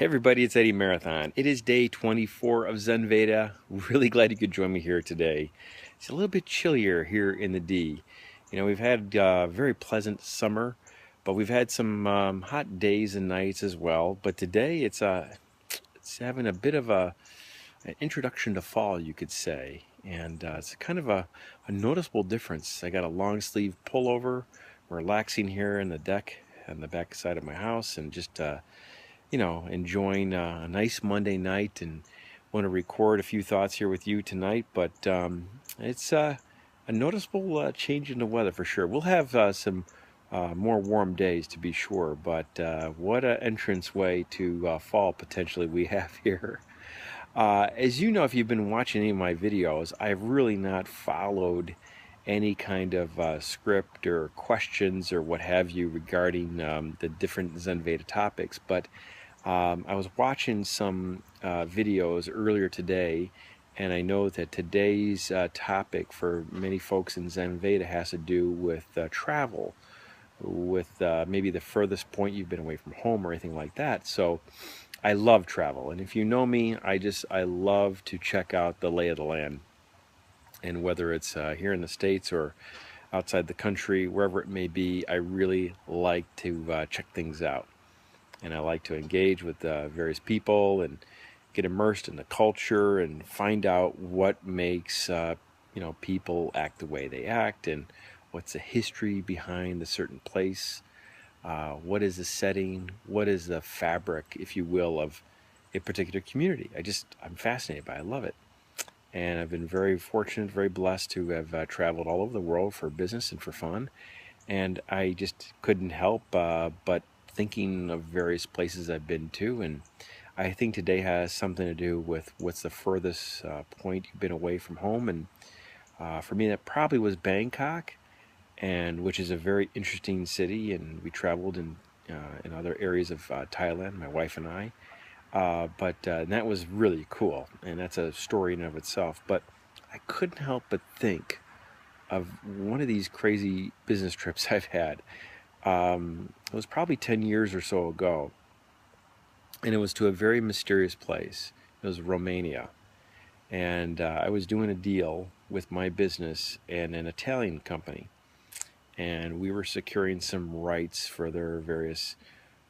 Hey everybody, it's Eddie Marathon. It is day 24 of ZENVEDA. Really glad you could join me here today. It's a little bit chillier here in the D. We've had a very pleasant summer, but we've had some hot days and nights as well. But today it's having a bit of an introduction to fall, you could say. And it's kind of a noticeable difference. I got a long sleeve pullover, relaxing here in the deck on the back side of my house, and just enjoying a nice Monday night, and want to record a few thoughts here with you tonight. But it's a noticeable change in the weather for sure. We'll have some more warm days to be sure, but what an entrance way to fall potentially we have here. As you know, if you've been watching any of my videos, I've really not followed any kind of script or questions or what have you regarding the different ZENVEDA topics, but I was watching some videos earlier today, and I know that today's topic for many folks in ZENVEDA has to do with travel, with maybe the furthest point you've been away from home or anything like that. So I love travel, and if you know me, I love to check out the lay of the land, and whether it's here in the States or outside the country, wherever it may be, I really like to check things out. And I like to engage with various people and get immersed in the culture and find out what makes people act the way they act, and what's the history behind a certain place, what is the setting, what is the fabric, if you will, of a particular community. I'm fascinated by it. I love it. And I've been very fortunate, very blessed to have traveled all over the world for business and for fun. And I just couldn't help but thinking of various places I've been to, and I think today has something to do with what's the furthest point you've been away from home. And for me, that probably was Bangkok, and which is a very interesting city. And we traveled in other areas of Thailand, my wife and I. And that was really cool, and that's a story in and of itself. But I couldn't help but think of one of these crazy business trips I've had. It was probably 10 years or so ago, and it was to a very mysterious place. It was Romania, and I was doing a deal with my business and an Italian company, and we were securing some rights for their various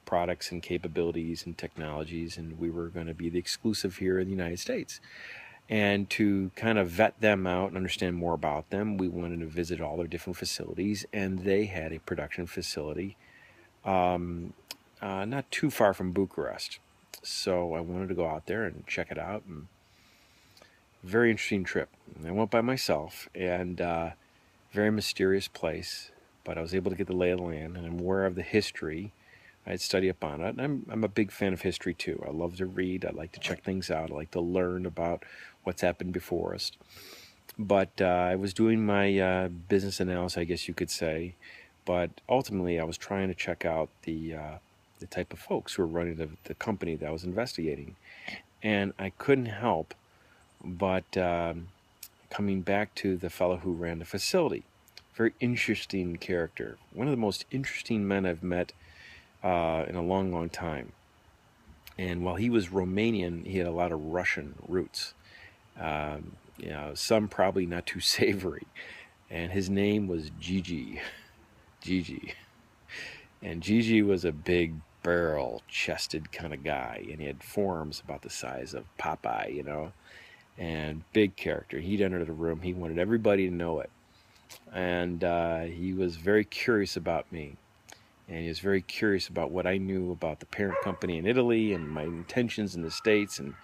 products and capabilities and technologies, and we were going to be the exclusive here in the United States. And to kind of vet them out and understand more about them, we wanted to visit all their different facilities, and they had a production facility not too far from Bucharest. So I wanted to go out there and check it out, and very interesting trip. I went by myself, and very mysterious place, but I was able to get the lay of the land, and I'm aware of the history. I'd study up on it, and I'm a big fan of history too. I love to read, I like to check things out, I like to learn about what's happened before us. But I was doing my business analysis, I guess you could say, but ultimately I was trying to check out the type of folks who were running the company that I was investigating. And I couldn't help but coming back to the fellow who ran the facility. Very interesting character. One of the most interesting men I've met in a long, long time. And while he was Romanian, he had a lot of Russian roots. Some probably not too savory. And his name was Gigi. Gigi. And Gigi was a big, barrel-chested kind of guy, and he had forearms about the size of Popeye, and big character. He'd enter the room, he wanted everybody to know it. And he was very curious about me. And he was very curious about what I knew about the parent company in Italy and my intentions in the States. And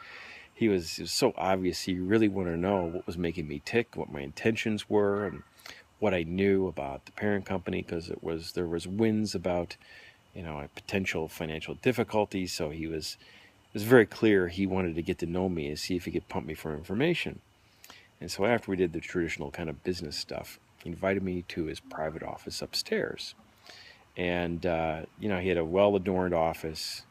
it was so obvious he really wanted to know what was making me tick, what my intentions were, and what I knew about the parent company, because there was winds about a potential financial difficulty. So it was very clear he wanted to get to know me and see if he could pump me for information. And so after we did the traditional kind of business stuff, he invited me to his private office upstairs. And he had a well-adorned office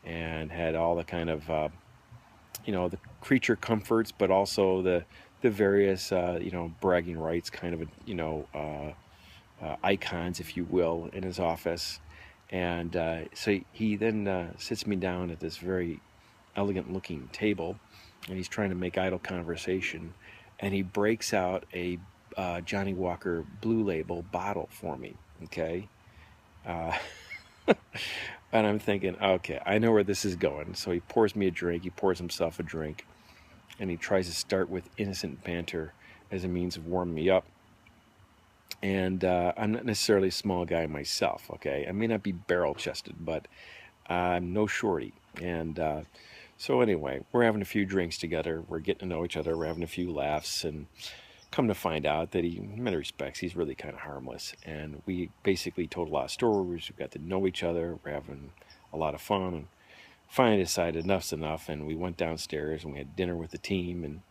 and had all the kind of the creature comforts, but also the various bragging rights kind of icons, if you will, in his office. And so he then sits me down at this very elegant looking table, and he's trying to make idle conversation, and he breaks out a Johnny Walker Blue Label bottle for me. Okay. Uh, and I'm thinking, okay, I know where this is going. So he pours me a drink, he pours himself a drink, and he tries to start with innocent banter as a means of warming me up. And I'm not necessarily a small guy myself, okay? I may not be barrel chested, but I'm no shorty. And so, anyway, we're having a few drinks together. We're getting to know each other. We're having a few laughs. And come to find out that in many respects, he's really kind of harmless. And we basically told a lot of stories. We got to know each other. We're having a lot of fun. And finally decided enough's enough. And we went downstairs and we had dinner with the team and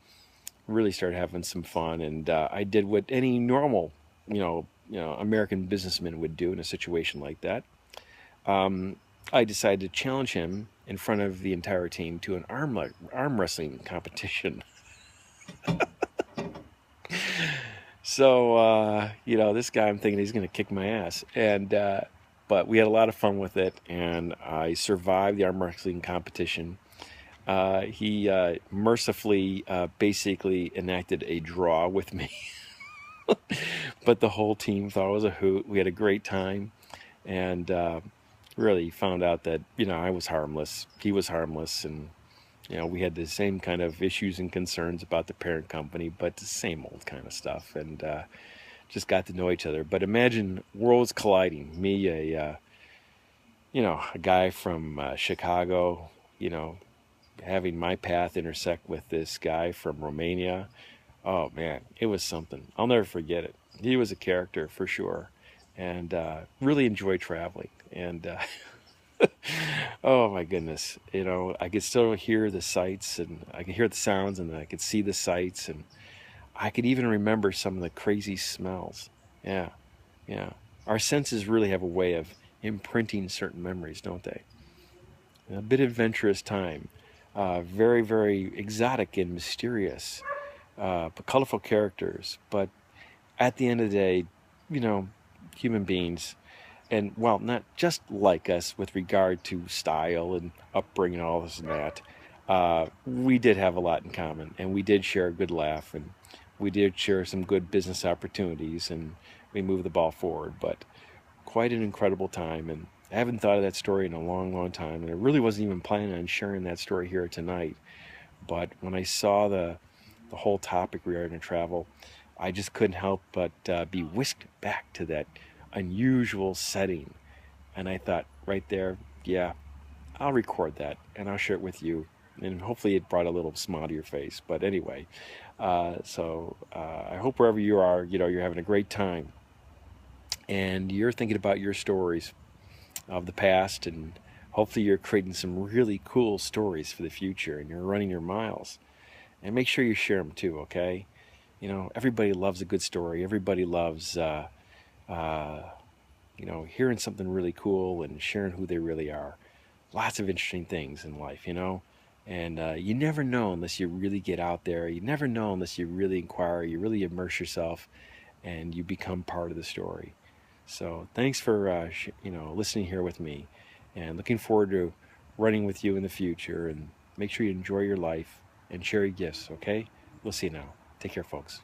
really started having some fun. And I did what any normal, American businessman would do in a situation like that. I decided to challenge him in front of the entire team to an arm wrestling competition. So, this guy, I'm thinking he's going to kick my ass. But we had a lot of fun with it, and I survived the arm wrestling competition. He mercifully basically enacted a draw with me. But the whole team thought it was a hoot. We had a great time, and really found out that, I was harmless. He was harmless, and, we had the same kind of issues and concerns about the parent company, but the same old kind of stuff, and just got to know each other. But imagine worlds colliding. Me, a guy from Chicago, having my path intersect with this guy from Romania. Oh man, it was something. I'll never forget it. He was a character for sure, and really enjoyed traveling. And oh my goodness, I could still hear the sights, and I could hear the sounds, and I could see the sights, and I could even remember some of the crazy smells. Yeah, yeah. Our senses really have a way of imprinting certain memories, don't they? A bit adventurous time, very, very exotic and mysterious, but colorful characters. But at the end of the day, human beings, and well, not just like us with regard to style and upbringing, all this and that, we did have a lot in common, and we did share a good laugh, and we did share some good business opportunities, and we moved the ball forward. But quite an incredible time, and I haven't thought of that story in a long, long time, and I really wasn't even planning on sharing that story here tonight. But when I saw the whole topic regarding travel, I just couldn't help but be whisked back to that unusual setting. And I thought, right there, yeah, I'll record that and I'll share it with you. And hopefully it brought a little smile to your face. But anyway, I hope wherever you are, you're having a great time. And you're thinking about your stories of the past, and hopefully you're creating some really cool stories for the future, and you're running your miles. And make sure you share them too, okay? Everybody loves a good story. Everybody loves, hearing something really cool and sharing who they really are. Lots of interesting things in life, And you never know unless you really get out there. You never know unless you really inquire, you really immerse yourself, and you become part of the story. So thanks for, listening here with me, and looking forward to running with you in the future. And make sure you enjoy your life and share your gifts, okay? We'll see you now. Take care, folks.